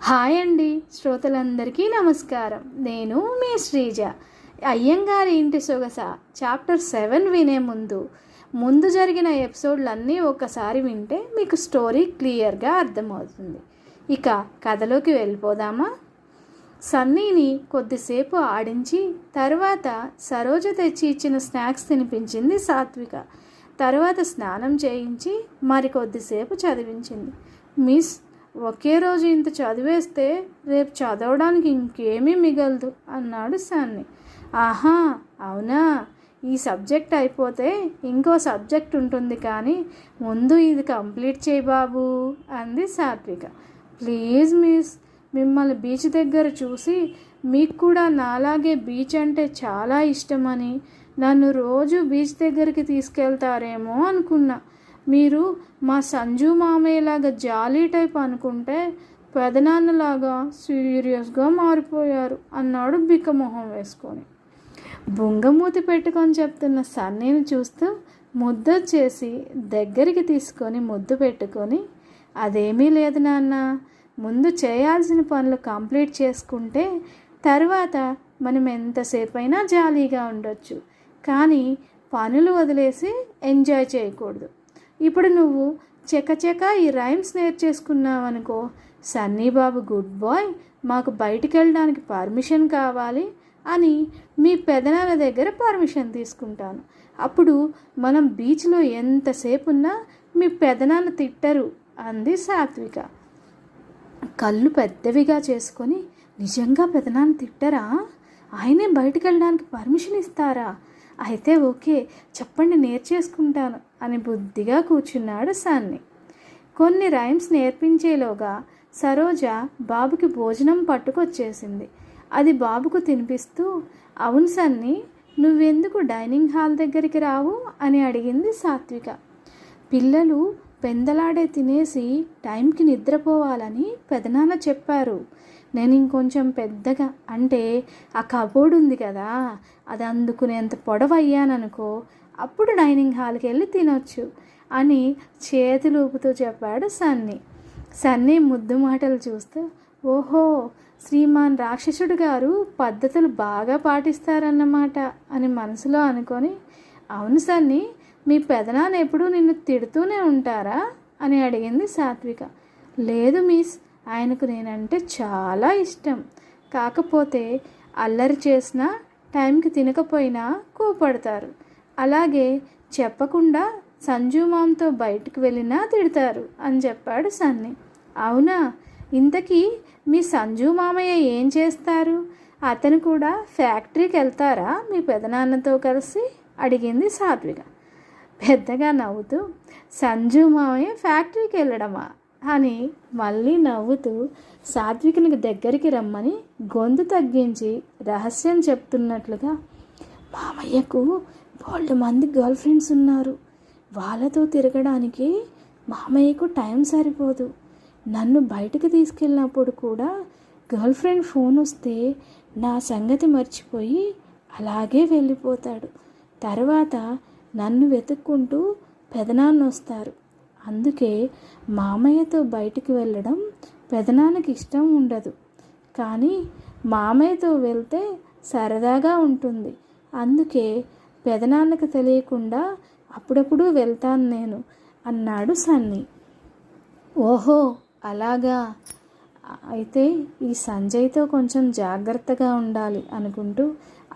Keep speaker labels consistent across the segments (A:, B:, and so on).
A: Hi అండి, శ్రోతలందరికీ నమస్కారం. నేను మీ శ్రీజ. అయ్యంగారి ఇంటి సొగస చాప్టర్ 7 వినే ముందు జరిగిన ఎపిసోడ్లన్నీ ఒక్కసారి వింటే మీకు స్టోరీ క్లియర్గా అర్థమవుతుంది. ఇక కథలోకి వెళ్ళిపోదామా? సన్నీని కొద్దిసేపు ఆడించి తర్వాత సరోజ తెచ్చి ఇచ్చిన స్నాక్స్ తినిపించింది సాత్విక. తర్వాత స్నానం చేయించి మరికొద్దిసేపు చదివించింది. మిస్, ఒకే రోజు ఇంత చదివేస్తే రేపు చదవడానికి ఇంకేమీ మిగలదు అన్నాడు సన్నీ. ఆహా, అవునా? ఈ సబ్జెక్ట్ అయిపోతే ఇంకో సబ్జెక్ట్ ఉంటుంది, కానీ ముందు ఇది కంప్లీట్ చేయి బాబు అంది సాత్విక. ప్లీజ్ మిస్, మిమ్మల్ని బీచ్ దగ్గర చూసి మీకు కూడా నాలాగే బీచ్ అంటే చాలా ఇష్టమని నన్ను రోజు బీచ్ దగ్గరికి తీసుకెళ్తారేమో అనుకున్నా. మీరు మా సంజు మామయ్యలాగా జాలీ టైప్ అనుకుంటే పెదనాన్నలాగా సీరియస్గా మారిపోయారు అన్నాడు బిక్కమొహం వేసుకొని. బుంగమూతి పెట్టుకొని చెప్తున్న సన్నీని చూస్తూ ముద్దొచ్చేసి దగ్గరికి తీసుకొని ముద్దు పెట్టుకొని, అదేమీ లేదు నాన్న, ముందు చేయాల్సిన పనులు కంప్లీట్ చేసుకుంటే తర్వాత మనం ఎంతసేపు అయినా జాలీగా ఉండొచ్చు, కానీ పనులు వదిలేసి ఎంజాయ్ చేయకూడదు. ఇప్పుడు నువ్వు చెక్క ఈ రైమ్స్ నేర్చేసుకున్నావనుకో, సన్నీ బాబు గుడ్ బాయ్, మాకు బయటికి వెళ్ళడానికి పర్మిషన్ కావాలి అని మీ పెదనాన్న దగ్గర పర్మిషన్ తీసుకుంటాను. అప్పుడు మనం బీచ్లో ఎంతసేపు ఉన్నా మీ పెదనాన్న తిట్టరు అంది సాత్విక. కళ్ళు పెద్దవిగా చేసుకొని, నిజంగా పెదనాన్న తిట్టరా? ఆయనే బయటికి వెళ్ళడానికి పర్మిషన్ ఇస్తారా? అయితే ఓకే, చెప్పండి, నేర్చేసుకుంటాను అని బుద్ధిగా కూర్చున్నాడు సన్నీ. కొన్ని రైమ్స్ నేర్పించేలోగా సరోజ బాబుకి భోజనం పట్టుకొచ్చేసింది. అది బాబుకు తినిపిస్తూ, అవును సన్నీ, నువ్వెందుకు డైనింగ్ హాల్ దగ్గరికి రావు అని అడిగింది సాత్విక. పిల్లలు పెందలాడే తినేసి టైంకి నిద్రపోవాలని పెదనాన్న చెప్పారు. నేను ఇంకొంచెం పెద్దగా, అంటే ఆ కబోర్డ్ ఉంది కదా, అది అందుకునేంత పొడవయ్యాననుకో, అప్పుడు డైనింగ్ హాల్కి వెళ్ళి తినొచ్చు అని చేతులు ఊపుతూ చెప్పాడు సన్నీ. సన్నీ ముద్దు మాటలు చూస్తూ, ఓహో, శ్రీమాన్ రాక్షసుడు గారు పద్ధతులు బాగా పాటిస్తారన్నమాట అని మనసులో అనుకొని, అవును సన్నీ, మీ పెదనాన్న ఎప్పుడు నిన్ను తిడుతూనే ఉంటారా అని అడిగింది సాత్విక. లేదు మిస్, ఆయనకు నేనంటే చాలా ఇష్టం. కాకపోతే అల్లరి చేసినా టైంకి తినకపోయినా కోపడతారు. అలాగే చెప్పకుండా సంజు మామతో బయటికి వెళ్ళినా తిడతారు అని చెప్పాడు సన్నీ. అవునా? ఇంతకీ మీ సంజు మామయ్య ఏం చేస్తారు? అతను కూడా ఫ్యాక్టరీకి వెళ్తారా మీ పెదనాన్నతో కలిసి అడిగింది సాత్విక. పెద్దగా నవ్వుతూ, సంజు మామయ్య ఫ్యాక్టరీకి వెళ్ళడమా అని మళ్ళీ నవ్వుతూ సాత్వికనికి దగ్గరికి రమ్మని గొంతు తగ్గించి రహస్యం చెప్తున్నట్లుగా, మామయ్యకు బోల్డ్ మంది గర్ల్ ఫ్రెండ్స్ ఉన్నారు, వాళ్ళతో తిరగడానికి మామయ్యకు టైం సరిపోదు. నన్ను బయటకు తీసుకెళ్ళినప్పుడు కూడా గర్ల్ ఫ్రెండ్ ఫోన్ వస్తే నా సంగతి మర్చిపోయి అలాగే వెళ్ళిపోతాడు. తర్వాత నన్ను వెతుక్కుంటూ పెదనాన్న వస్తారు. అందుకే మామయ్యతో బయటికి వెళ్ళడం పెదనాన్నకి ఇష్టం ఉండదు, కానీ మామయ్యతో వెళ్తే సరదాగా ఉంటుంది. అందుకే పెదనాన్నకు తెలియకుండా అప్పుడప్పుడు వెళ్తాను నేను అన్నాడు సన్నీ. ఓహో, అలాగా? అయితే ఈ సంజయ్తో కొంచెం జాగ్రత్తగా ఉండాలి అనుకుంటూ,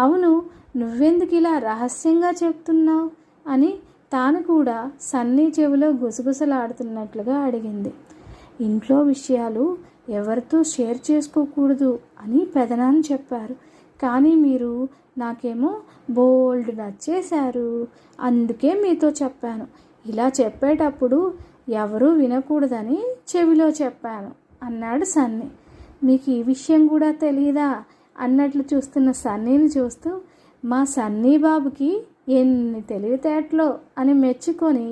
A: అవును, నువ్వెందుకు ఇలా రహస్యంగా చెప్తున్నావు అని తాను కూడా సన్నీ చెవిలో గుసగుసలాడుతున్నట్లుగా అడిగింది. ఇంట్లో విషయాలు ఎవరితో షేర్ చేసుకోకూడదు అని పెదనాన్న చెప్పారు, కానీ మీరు నాకేమో బోల్డ్ నచ్చేశారు, అందుకే మీతో చెప్పాను. ఇలా చెప్పేటప్పుడు ఎవరూ వినకూడదని చెవిలో చెప్పాను అన్నాడు సన్నీ. మీకు ఈ విషయం కూడా తెలీదా అన్నట్లు చూస్తున్న సన్నీని చూస్తూ, మా సన్నీ బాబుకి ఎన్ని తెలివితేటలో అని మెచ్చుకొని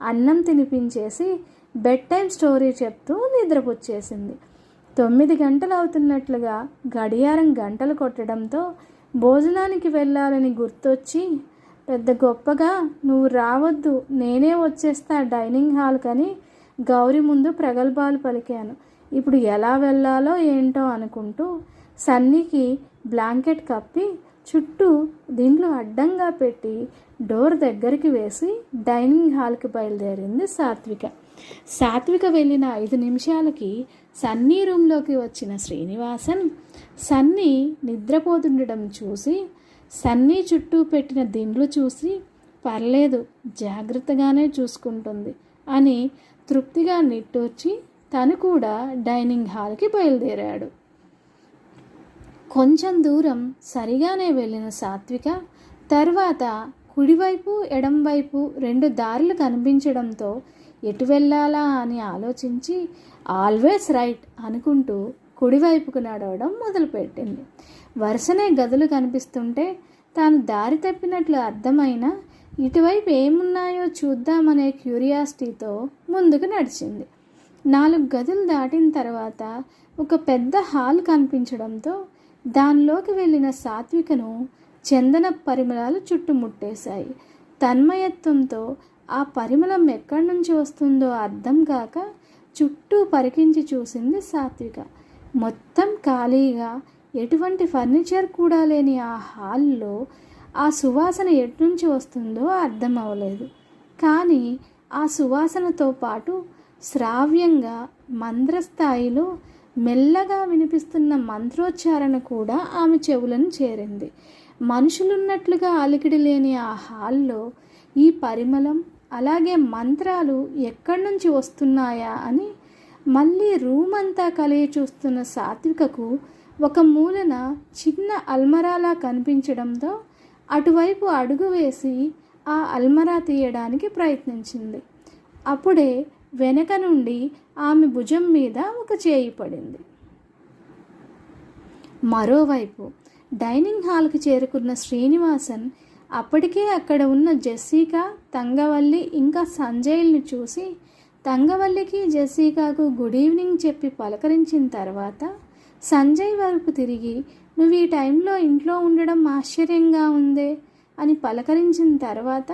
A: అన్నం తినిపించేసి బెడ్ టైం స్టోరీ చెప్తూ నిద్రపుచ్చేసింది. 9 గంటలు అవుతున్నట్లుగా గడియారం గంటలు కొట్టడంతో భోజనానికి వెళ్ళాలని గుర్తొచ్చి, పెద్ద గొప్పగా నువ్వు రావద్దు, నేనే వచ్చేస్తా డైనింగ్ హాల్ కని గౌరీ ముందు ప్రగల్భాలు పలికాను. ఇప్పుడు ఎలా వెళ్ళాలో ఏంటో అనుకుంటూ సన్నీకి బ్లాంకెట్ కప్పి చుట్టూ దీంట్లో అడ్డంగా పెట్టి డోర్ దగ్గరికి వేసి డైనింగ్ హాల్కి బయలుదేరింది సాత్విక వెళ్ళిన 5 నిమిషాలకి సన్నీ రూమ్లోకి వచ్చిన శ్రీనివాసన్ సన్నీ నిద్రపోతుండడం చూసి సన్నీ చుట్టూ పెట్టిన దిండ్లు చూసి పర్లేదు జాగ్రత్తగానే చూసుకుంటుంది అని తృప్తిగా నిట్టూర్చి తను కూడా డైనింగ్ హాల్కి బయలుదేరాడు. కొంచెం దూరం సరిగానే వెళ్ళిన సాత్విక తర్వాత కుడివైపు ఎడంవైపు 2 దారులు కనిపించడంతో ఎటు వెళ్ళాలా అని ఆలోచించి ఆల్వేస్ రైట్ అనుకుంటూ కుడివైపుకు నడవడం మొదలుపెట్టింది. వరుసనే గదులు కనిపిస్తుంటే తాను దారి తప్పినట్లు అర్థమైనా ఇటువైపు ఏమున్నాయో చూద్దామనే క్యూరియాసిటీతో ముందుకు నడిచింది. 4 గదులు దాటిన తర్వాత ఒక పెద్ద హాల్ కనిపించడంతో దానిలోకి వెళ్ళిన సాత్వికను చందన పరిమళాలు చుట్టుముట్టేశాయి. తన్మయత్వంతో ఆ పరిమళం ఎక్కడి నుంచి వస్తుందో అర్థం కాక చుట్టూ పరికించి చూసింది సాత్విక. మొత్తం ఖాళీగా ఎటువంటి ఫర్నిచర్ కూడా లేని ఆ హాల్లో ఆ సువాసన ఎట్నుంచి వస్తుందో అర్థం అవ్వలేదు. కానీ ఆ సువాసనతో పాటు శ్రావ్యంగా మంద్రస్థాయిలో మెల్లగా వినిపిస్తున్న మంత్రోచ్చారణ కూడా ఆమె చెవులను చేరింది. మనుషులున్నట్లుగా అలికిడి లేని ఆ హాల్లో ఈ పరిమళం అలాగే మంత్రాలు ఎక్కడి నుంచి వస్తున్నాయా అని మళ్ళీ రూమ్ అంతా కలిగి చూస్తున్న సాత్వికకు ఒక మూలన చిన్న అల్మరాలా కనిపించడంతో అటువైపు అడుగు వేసి ఆ అల్మరా తీయడానికి ప్రయత్నించింది. అప్పుడే వెనక నుండి ఆమె భుజం మీద ఒక చేయి పడింది. మరోవైపు డైనింగ్ హాల్కి చేరుకున్న శ్రీనివాసన్ అప్పటికే అక్కడ ఉన్న జెస్సికా, తంగవల్లి ఇంకా సంజయ్ని చూసి తంగవల్లికి జెస్సికాకు గుడ్ ఈవినింగ్ చెప్పి పలకరించిన తర్వాత సంజయ్ వైపు తిరిగి నువ్వు ఈ టైంలో ఇంట్లో ఉండడం ఆశ్చర్యంగా ఉందే అని పలకరించిన తర్వాత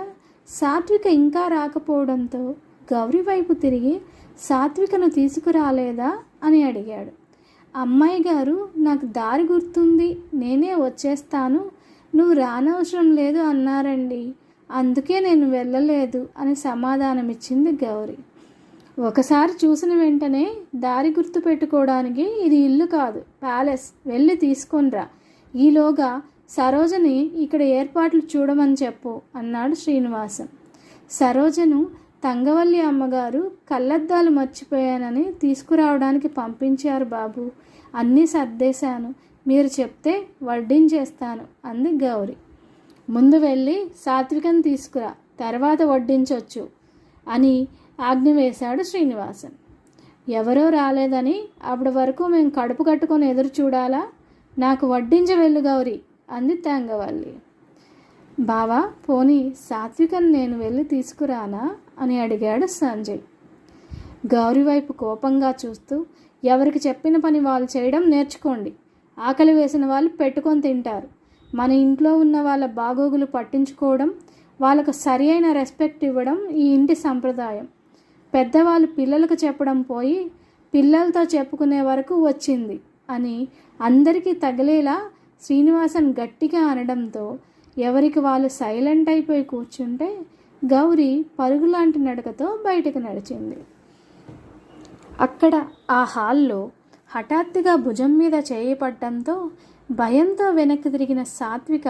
A: సాత్విక ఇంకా రాకపోవడంతో గౌరీ వైపు తిరిగి సాత్వికను తీసుకురాలేదా అని అడిగాడు. అమ్మాయి గారు నాకు దారి గుర్తుంది, నేనే వచ్చేస్తాను, నువ్వు రానవసరం లేదు అన్నారండి, అందుకే నేను వెళ్ళలేదు అని సమాధానమిచ్చింది గౌరీ. ఒకసారి చూసిన వెంటనే దారి గుర్తు పెట్టుకోవడానికి ఇది ఇల్లు కాదు, ప్యాలెస్, వెళ్ళి తీసుకొనిరా, ఈలోగా సరోజని ఇక్కడ ఏర్పాట్లు చూడమని చెప్పు అన్నాడు శ్రీనివాసన్. సరోజను తంగవల్లి అమ్మగారు కళ్ళద్దాలు మర్చిపోయానని తీసుకురావడానికి పంపించారు బాబు, అన్నీ సర్దేశాను, మీరు చెప్తే వడ్డించేస్తాను అంది గౌరీ. ముందు వెళ్ళి సాత్వికను తీసుకురా, తర్వాత వడ్డించవచ్చు అని ఆజ్ఞ వేశాడు శ్రీనివాసన్. ఎవరో రాలేదని అప్పటి వరకు మేము కడుపు కట్టుకొని ఎదురు చూడాలా, నాకు వడ్డించ వెళ్ళు గౌరీ అంది తంగవల్లి. బావా పోనీ సాత్వికను నేను వెళ్ళి తీసుకురానా అని అడిగాడు సంజయ్. గౌరీ వైపు కోపంగా చూస్తూ ఎవరికి చెప్పిన పని వాళ్ళు చేయడం నేర్చుకోండి, ఆకలి వేసిన వాళ్ళు పెట్టుకొని తింటారు, మన ఇంట్లో ఉన్న వాళ్ళ బాగోగులు పట్టించుకోవడం, వాళ్ళకు సరి అయిన రెస్పెక్ట్ ఇవ్వడం ఈ ఇంటి సంప్రదాయం. పెద్దవాళ్ళు పిల్లలకు చెప్పడం పోయి పిల్లలతో చెప్పుకునే వరకు వచ్చింది అని అందరికీ తగిలేలా శ్రీనివాసన్ గట్టిగా అనడంతో ఎవరికి వాళ్ళు సైలెంట్ అయిపోయి కూర్చుంటే గౌరీ పరుగులాంటి నడకతో బయటకు నడిచింది. అక్కడ ఆ హాల్లో హఠాత్తుగా భుజం మీద చేయి పడడంతో భయంతో వెనక్కి తిరిగిన సాత్విక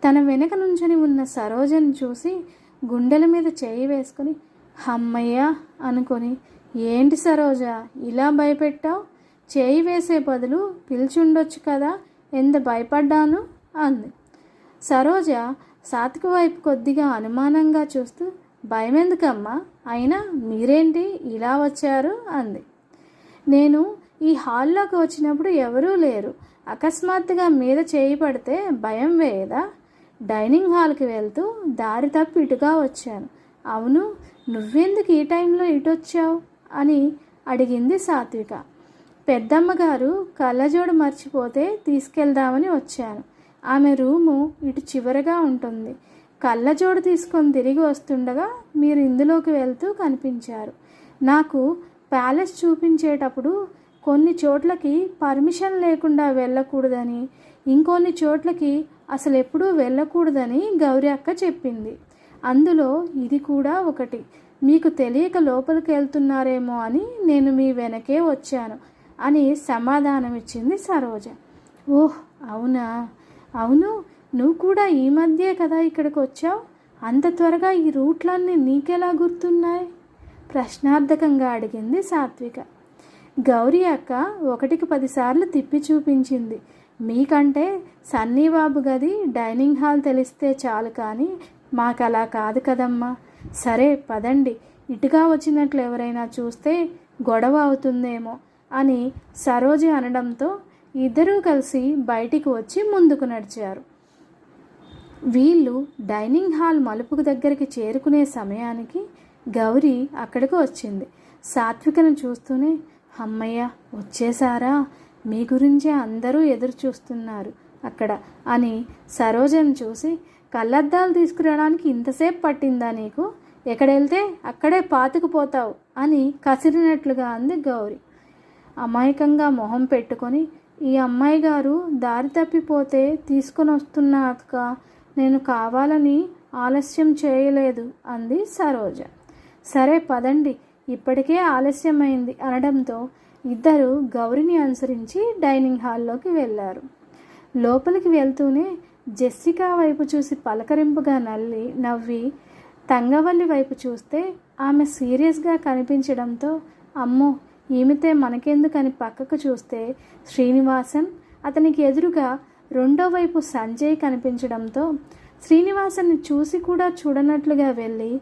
A: తన వెనక నుంచొని ఉన్న సరోజను చూసి గుండెల మీద చేయి వేసుకొని హమ్మయ్యా అనుకొని, ఏంటి సరోజ ఇలా భయపెట్టావు, చేయి వేసే బదులు పిలిచుండొచ్చు కదా, ఎంత భయపడ్డాను అంది. సరోజ సాత్విక వైపు కొద్దిగా అనుమానంగా చూస్తూ భయం ఎందుకమ్మా, అయినా మీరేంటి ఇలా వచ్చారు అంది. నేను ఈ హాల్లోకి వచ్చినప్పుడు ఎవరూ లేరు, అకస్మాత్తుగా మీద చేయి పడితే భయం వేయదా, డైనింగ్ హాల్కి వెళ్తూ దారి తప్పి ఇటుగా వచ్చాను, అవును నువ్వెందుకు ఈ టైంలో ఇటొచ్చావు అని అడిగింది సాత్విక. పెద్దమ్మగారు కళ్ళజోడు మర్చిపోతే తీసుకెళ్దామని వచ్చాను, ఆమె రూము ఇటు చివరగా ఉంటుంది, కళ్ళజోడు తీసుకొని తిరిగి వస్తుండగా మీరు ఇందులోకి వెళ్తూ కనిపించారు, నాకు ప్యాలెస్ చూపించేటప్పుడు కొన్ని చోట్లకి పర్మిషన్ లేకుండా వెళ్ళకూడదని, ఇంకొన్ని చోట్లకి అసలు ఎప్పుడూ వెళ్ళకూడదని గౌరీ అక్క చెప్పింది. అందులో ఇది కూడా ఒకటి. మీకు తెలియక లోపలికి వెళ్తున్నారేమో అని నేను మీ వెనకే వచ్చాను అని సమాధానం ఇచ్చింది సరోజ. ఓహ్ అవునా, అవును, నువ్వు కూడా ఈ మధ్యే కదా ఇక్కడికి వచ్చావు. అంత త్వరగా ఈ రూట్లన్నీ నీకెలా గుర్తున్నాయి? ప్రశ్నార్థకంగా అడిగింది సాత్విక. గౌరీ అక్క 1కి 10 సార్లు తిప్పి చూపించింది. మీకంటే సన్నీబాబు గది డైనింగ్ హాల్ తెలిస్తే చాలు, కానీ మాకు అలా కాదు కదమ్మా. సరే పదండి, ఇటుగా వచ్చినట్లు ఎవరైనా చూస్తే గొడవ అవుతుందేమో అని సరోజ అనడంతో ఇద్దరూ కలిసి బయటికి వచ్చి ముందుకు నడిచారు. వీళ్ళు డైనింగ్ హాల్ మలుపుకు దగ్గరికి చేరుకునే సమయానికి గౌరీ అక్కడికి వచ్చింది. సాత్వికను చూస్తూనే, అమ్మయ్య వచ్చేసారా, మీ గురించే అందరూ ఎదురు చూస్తున్నారు అక్కడ అని సరోజను చూసి, కళ్ళద్దాలు తీసుకురావడానికి ఇంతసేపు పట్టిందా నీకు? ఎక్కడెళ్తే అక్కడే పాతుకుపోతావు అని కసిరినట్లుగా అంది గౌరీ. అమాయకంగా మొహం పెట్టుకొని, ఈ అమ్మాయి గారు దారి తప్పిపోతే తీసుకొని వస్తున్నాక నేను కావాలని ఆలస్యం చేయలేదు అంది సరోజ. సరే పదండి, ఇప్పటికే ఆలస్యమైంది అనడంతో ఇద్దరు గౌరిని అనుసరించి డైనింగ్ హాల్లోకి వెళ్ళారు. లోపలికి వెళ్తూనే జెస్సికా వైపు చూసి పలకరింపుగా నవ్వి తంగవల్లి వైపు చూస్తే ఆమె సీరియస్గా కనిపించడంతో, అమ్మో ఈమెతే మనకెందుకని పక్కకు చూస్తే శ్రీనివాసన్, అతనికి ఎదురుగా రెండో వైపు సంజయ్ కనిపించడంతో శ్రీనివాసన్ని చూసి కూడా చూడనట్లుగా వెళ్ళి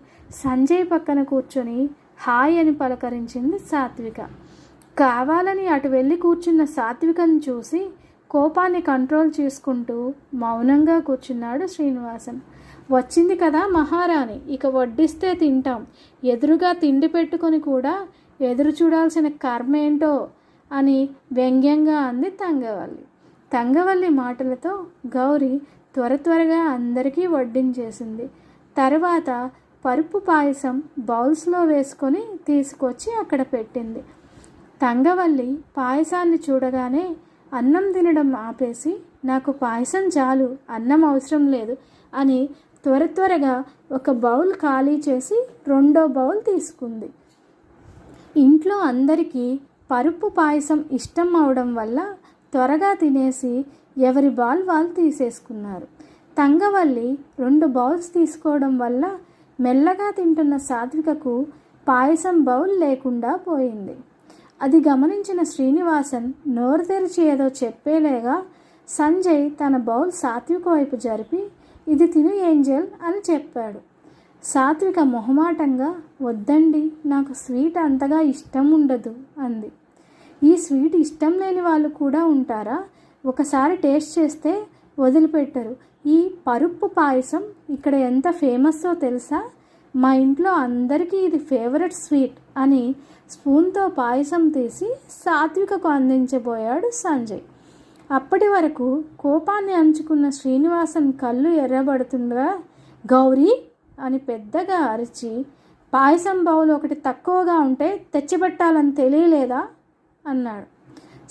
A: సంజయ్ పక్కన కూర్చొని హాయ్ అని పలకరించింది సాత్విక. కావాలని అటు వెళ్ళి కూర్చున్న సాత్వికను చూసి కోపాన్ని కంట్రోల్ చేసుకుంటూ మౌనంగా కూర్చున్నాడు శ్రీనివాసన్. వచ్చింది కదా మహారాణి, ఇక వడ్డిస్తే తింటాం, ఎదురుగా తిండి పెట్టుకొని కూడా ఎదురు చూడాల్సిన కర్మ ఏంటో అని వ్యంగ్యంగా అంది తంగవల్లి. తంగవల్లి మాటలతో గౌరీ త్వరగా అందరికీ వడ్డించేసింది. తర్వాత పరుపు పాయసం బౌల్స్లో వేసుకొని తీసుకొచ్చి అక్కడ పెట్టింది. తంగవల్లి పాయసాన్ని చూడగానే అన్నం తినడం ఆపేసి, నాకు పాయసం చాలు, అన్నం అవసరం లేదు అని త్వరగా ఒక బౌల్ ఖాళీ చేసి రెండో బౌల్ తీసుకుంది. ఇంట్లో అందరికీ పరుపు పాయసం ఇష్టం అవడం వల్ల త్వరగా తినేసి ఎవరి బౌల్ వాళ్ళు తీసేసుకున్నారు. తంగవల్లి 2 బౌల్స్ తీసుకోవడం వల్ల మెల్లగా తింటున్న సాత్వికకు పాయసం బౌల్ లేకుండా పోయింది. అది గమనించిన శ్రీనివాసన్ నోరు తెరిచి ఏదో చెప్పేలేగా సంజయ్ తన బౌల్ సాత్విక వైపు జరిపి, ఇది తిను ఏంజెల్ అని చెప్పాడు. సాత్విక మొహమాటంగా, వద్దండి, నాకు స్వీట్ అంతగా ఇష్టం ఉండదు అంది. ఈ స్వీట్ ఇష్టం లేని వాళ్ళు కూడా ఉంటారా? ఒకసారి టేస్ట్ చేస్తే వదిలిపెట్టరు. ఈ పరుపు పాయసం ఇక్కడ ఎంత ఫేమస్సో తెలుసా? మా ఇంట్లో అందరికీ ఇది ఫేవరెట్ స్వీట్ అని స్పూన్తో పాయసం తీసి సాత్వికకు అందించబోయాడు సంజయ్. అప్పటి వరకు కోపాన్ని అంచుకున్న శ్రీనివాసన్ కళ్ళు ఎర్రబడుతుండగా, గౌరీ అని పెద్దగా అరిచి, పాయసం బౌల్ ఒకటి తక్కువగా ఉంటే తెచ్చిపెట్టాలని తెలియలేదా అన్నాడు.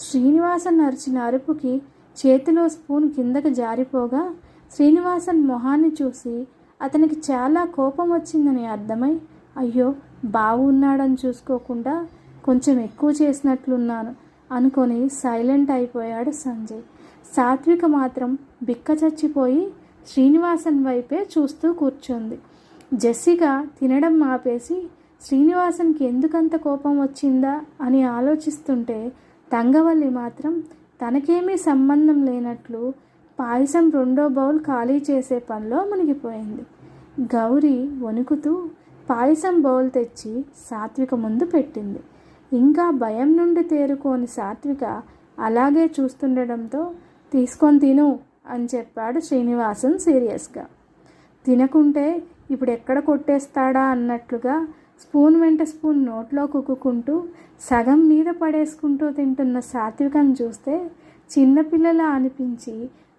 A: శ్రీనివాసన్ అరిచిన అరుపుకి చేతిలో స్పూన్ కిందకి జారిపోగా శ్రీనివాసన్ మొహాన్ని చూసి అతనికి చాలా కోపం వచ్చిందని అర్థమై, అయ్యో బావు ఉన్నాడని చూసుకోకుండా కొంచెం ఎక్కువ చేసినట్లున్నాను అనుకొని సైలెంట్ అయిపోయాడు సంజయ్. సాత్విక మాత్రం బిక్క చచ్చిపోయి శ్రీనివాసన్ వైపే చూస్తూ కూర్చుంది. జెస్సికా తినడం ఆపేసి శ్రీనివాసన్కి ఎందుకంత కోపం వచ్చిందా అని ఆలోచిస్తుంటే, తంగవల్లి మాత్రం తనకేమీ సంబంధం లేనట్లు పాయసం రెండో బౌల్ ఖాళీ చేసే పనిలో మునిగిపోయింది. గౌరీ వణుకుతూ పాయసం బౌల్ తెచ్చి సాత్విక ముందు పెట్టింది. ఇంకా భయం నుండి తేరుకోని సాత్విక అలాగే చూస్తుండడంతో, తీసుకొని తిను అని చెప్పాడు శ్రీనివాసన్ సీరియస్గా. తినకుంటే ఇప్పుడు ఎక్కడ కొట్టేస్తాడా అన్నట్లుగా స్పూన్ వెంట స్పూన్ నోట్లో కుక్కుంటూ సగం మీద పడేసుకుంటూ తింటున్న సాత్వికను చూస్తే చిన్నపిల్లలా అనిపించి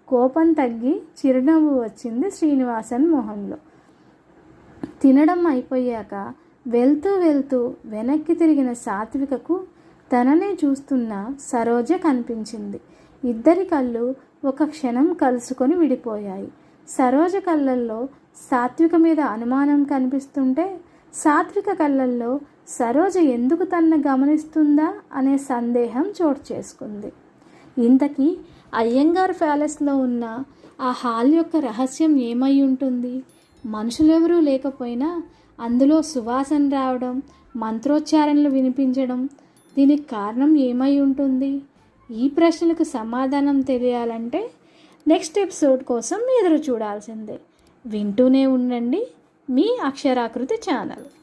A: కోపం తగ్గి చిరునవ్వు వచ్చింది శ్రీనివాసన్ మొహంలో. తినడం అయిపోయాక వెళ్తూ వెళ్తూ వెనక్కి తిరిగిన సాత్వికకు తననే చూస్తున్న సరోజ కనిపించింది. ఇద్దరి కళ్ళు ఒక క్షణం కలుసుకొని విడిపోయాయి. సరోజ కళ్ళల్లో సాత్విక మీద అనుమానం కనిపిస్తుంటే సాత్విక కళ్ళల్లో సరోజ ఎందుకు తనను గమనిస్తుందా అనే సందేహం చోటు చేసుకుంది. ఇంతకీ అయ్యంగార్ ప్యాలెస్లో ఉన్న ఆ హాల్ యొక్క రహస్యం ఏమై ఉంటుంది? మనుషులెవరూ లేకపోయినా అందులో సువాసన రావడం, మంత్రోచ్చారణలు వినిపించడం, దీనికి కారణం ఏమై ఉంటుంది? ఈ ప్రశ్నలకు సమాధానం తెలియాలంటే నెక్స్ట్ ఎపిసోడ్ కోసం ఎదురు చూడాల్సిందే. వింటూనే ఉండండి మీ అక్షరాకృతి ఛానల్.